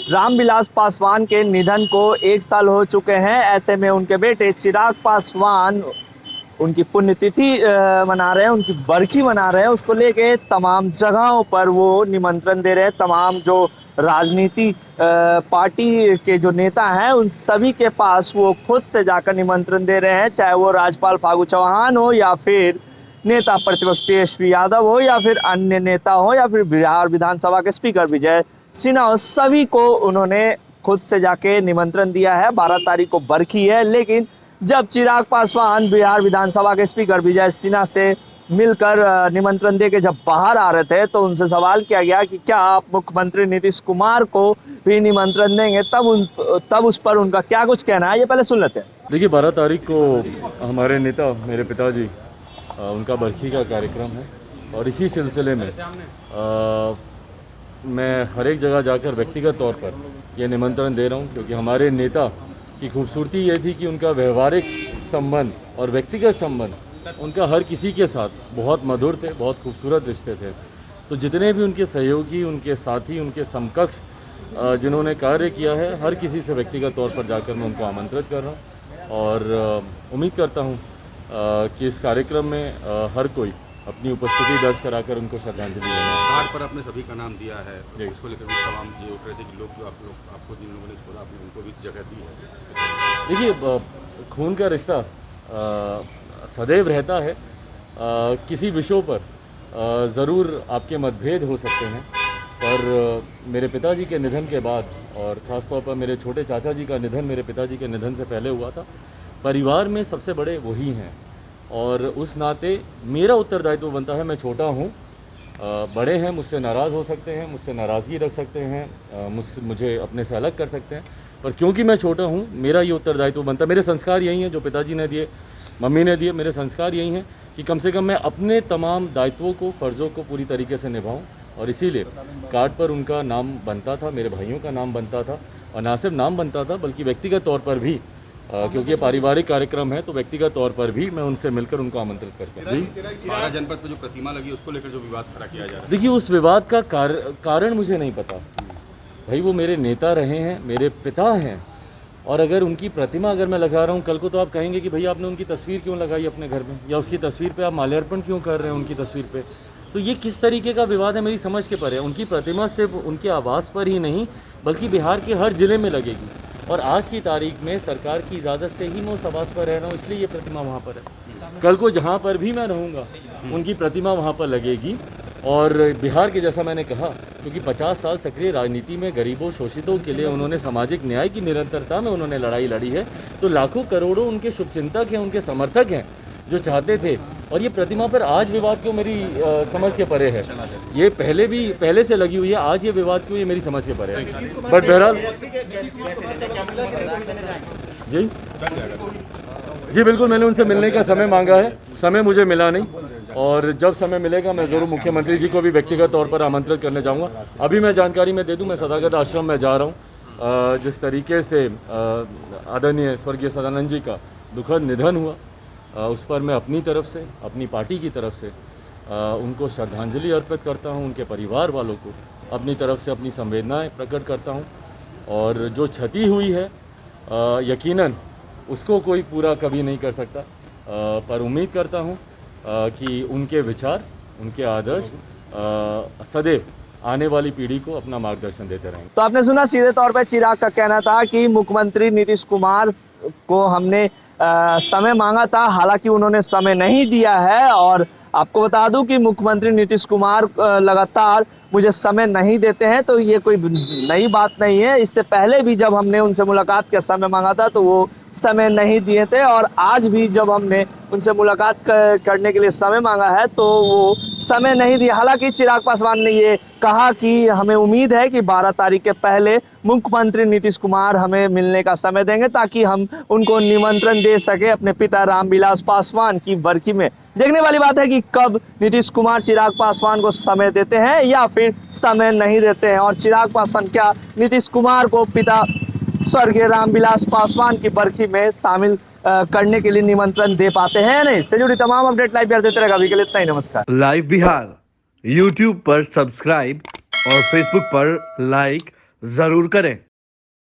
रामविलास पासवान के निधन को 1 साल हो चुके हैं। ऐसे में उनके बेटे चिराग पासवान उनकी पुण्यतिथि मना रहे हैं, उनकी बरखी मना रहे हैं। उसको लेके तमाम जगहों पर वो निमंत्रण दे रहे हैं। तमाम जो राजनीति पार्टी के जो नेता हैं उन सभी के पास वो खुद से जाकर निमंत्रण दे रहे हैं, चाहे वो राज्यपाल फागू चौहान हो या फिर नेता प्रतिपक्ष तेजस्वी यादव हो या फिर अन्य नेता हो या फिर बिहार विधानसभा के स्पीकर विजय सिन्हा हो। सभी को उन्होंने खुद से जाके निमंत्रण दिया है। 12 तारीख को बरखी है, लेकिन जब चिराग पासवान बिहार विधानसभा के स्पीकर विजय सिन्हा से मिलकर निमंत्रण दे के जब बाहर आ रहे थे तो उनसे सवाल किया गया कि क्या आप मुख्यमंत्री नीतीश कुमार को भी निमंत्रण देंगे, तब उस पर उनका क्या कुछ कहना है, ये पहले सुन लेते हैं। देखिए, 12 तारीख को हमारे नेता मेरे पिताजी उनका बरखी का कार्यक्रम है और इसी सिलसिले में मैं हर एक जगह जाकर व्यक्तिगत तौर पर यह निमंत्रण दे रहा हूं, क्योंकि हमारे नेता की खूबसूरती ये थी कि उनका व्यवहारिक संबंध और व्यक्तिगत संबंध उनका हर किसी के साथ बहुत मधुर थे, बहुत खूबसूरत रिश्ते थे। तो जितने भी उनके सहयोगी, उनके साथी, उनके समकक्ष जिन्होंने कार्य किया है, हर किसी से व्यक्तिगत तौर पर जाकर मैं उनको आमंत्रित कर रहा हूँ और उम्मीद करता हूँ कि इस कार्यक्रम में हर कोई अपनी उपस्थिति दर्ज कराकर उनको श्रद्धांजलि देगा। कार्ड पर आपने सभी का नाम दिया है, इसको लेकर भी तमाम ये उठ रहे थे कि लोग जो आपको जिन लोगों ने छोड़ा आपने उनको भी जगह दी है। देखिए, खून का रिश्ता सदैव रहता है। किसी विषयों पर ज़रूर आपके मतभेद हो सकते हैं, पर मेरे पिताजी के निधन के बाद और ख़ास तौर पर मेरे छोटे चाचा जी का निधन मेरे पिताजी के निधन से पहले हुआ था। परिवार में सबसे बड़े वही हैं और उस नाते मेरा उत्तरदायित्व बनता है। मैं छोटा हूँ, बड़े हैं, मुझसे नाराज़ हो सकते हैं, मुझसे नाराज़गी रख सकते हैं, मुझे अपने से अलग कर सकते हैं, पर क्योंकि मैं छोटा हूँ मेरा ये उत्तरदायित्व बनता है। मेरे संस्कार यही हैं जो पिताजी ने दिए, मम्मी ने दिए। मेरे संस्कार यही हैं कि कम से कम मैं अपने तमाम दायित्वों को, फ़र्ज़ों को पूरी तरीके से निभाऊं और इसीलिए कार्ड पर उनका नाम बनता था, मेरे भाइयों का नाम बनता था और ना सिर्फ नाम बनता था बल्कि व्यक्तिगत तौर पर भी, क्योंकि ये पारिवारिक कार्यक्रम है तो व्यक्तिगत तौर पर भी मैं उनसे मिलकर उनको आमंत्रित करके। बारा जनपद पर जो प्रतिमा लगी उसको लेकर जो विवाद खड़ा किया जा रहा है, देखिए, उस विवाद का कारण मुझे नहीं पता। भाई, वो मेरे नेता रहे हैं, मेरे पिता हैं, और अगर उनकी प्रतिमा अगर मैं लगा रहा हूँ, कल को तो आप कहेंगे कि भैया आपने उनकी तस्वीर क्यों लगाई अपने घर में, या उसकी तस्वीर पे आप माल्यार्पण क्यों कर रहे हैं उनकी तस्वीर पे। तो ये किस तरीके का विवाद है, मेरी समझ के परे है। उनकी प्रतिमा सिर्फ उनके आवास पर ही नहीं बल्कि बिहार के हर ज़िले में लगेगी और आज की तारीख में सरकार की इजाज़त से ही मैं उस आवास पर रह रहा हूँ, इसलिए ये प्रतिमा वहाँ पर है। कल को जहाँ पर भी मैं रहूँगा उनकी प्रतिमा वहाँ पर लगेगी। और बिहार के, जैसा मैंने कहा, क्योंकि 50 साल सक्रिय राजनीति में गरीबों शोषितों के लिए उन्होंने सामाजिक न्याय की निरंतरता में उन्होंने लड़ाई लड़ी है, तो लाखों करोड़ों उनके शुभचिंतक हैं, उनके समर्थक हैं जो चाहते थे। और ये प्रतिमा पर आज विवाद क्यों, मेरी समझ के परे है। ये पहले से लगी हुई है, आज ये विवाद क्यों, ये मेरी समझ के परे है। बट बहरहाल जी बिल्कुल, मैंने उनसे मिलने का समय मांगा है, समय मुझे मिला नहीं और जब समय मिलेगा मैं ज़रूर मुख्यमंत्री जी को भी व्यक्तिगत तौर पर आमंत्रित करने जाऊंगा। अभी मैं जानकारी में दे दूं, मैं सदाकत आश्रम में जा रहा हूं। जिस तरीके से आदरणीय स्वर्गीय सदानंद जी का दुखद निधन हुआ, उस पर मैं अपनी तरफ से, अपनी पार्टी की तरफ से उनको श्रद्धांजलि अर्पित करता हूं। उनके परिवार वालों को अपनी तरफ से अपनी संवेदनाएँ प्रकट करता हूँ और जो क्षति हुई है यकीनन उसको कोई पूरा कभी नहीं कर सकता, पर उम्मीद करता हूँ कि उनके विचार, उनके आदर्श सदैव आने वाली पीढ़ी को अपना मार्गदर्शन देते रहेंगे। तो आपने सुना, सीधे तौर पर चिराग का कहना था कि मुख्यमंत्री नीतीश कुमार को हमने समय मांगा था, हालांकि उन्होंने समय नहीं दिया है। और आपको बता दूं कि मुख्यमंत्री नीतीश कुमार लगातार मुझे समय नहीं देते हैं, तो ये कोई नई बात नहीं है। इससे पहले भी जब हमने उनसे मुलाकात का समय मांगा था तो वो समय नहीं दिए थे और आज भी जब हमने उनसे मुलाकात करने के लिए समय मांगा है तो वो समय नहीं दिया। हालांकि चिराग पासवान ने ये कहा कि हमें उम्मीद है कि 12 तारीख के पहले मुख्यमंत्री नीतीश कुमार हमें मिलने का समय देंगे ताकि हम उनको निमंत्रण दे सके अपने पिता रामविलास पासवान की बरखी में। देखने वाली बात है कि कब नीतीश कुमार चिराग पासवान को समय देते हैं या फिर समय नहीं देते हैं, और चिराग पासवान क्या नीतीश कुमार को पिता स्वर्गीय रामविलास पासवान की बरखी में शामिल करने के लिए निमंत्रण दे पाते हैं या नहीं। इससे जुड़ी तमाम अपडेट लाइव बिहार देते रहेगा। अभी के लिए इतना ही, नमस्कार। लाइव बिहार यूट्यूब पर सब्सक्राइब और फेसबुक पर लाइक ज़रूर करें।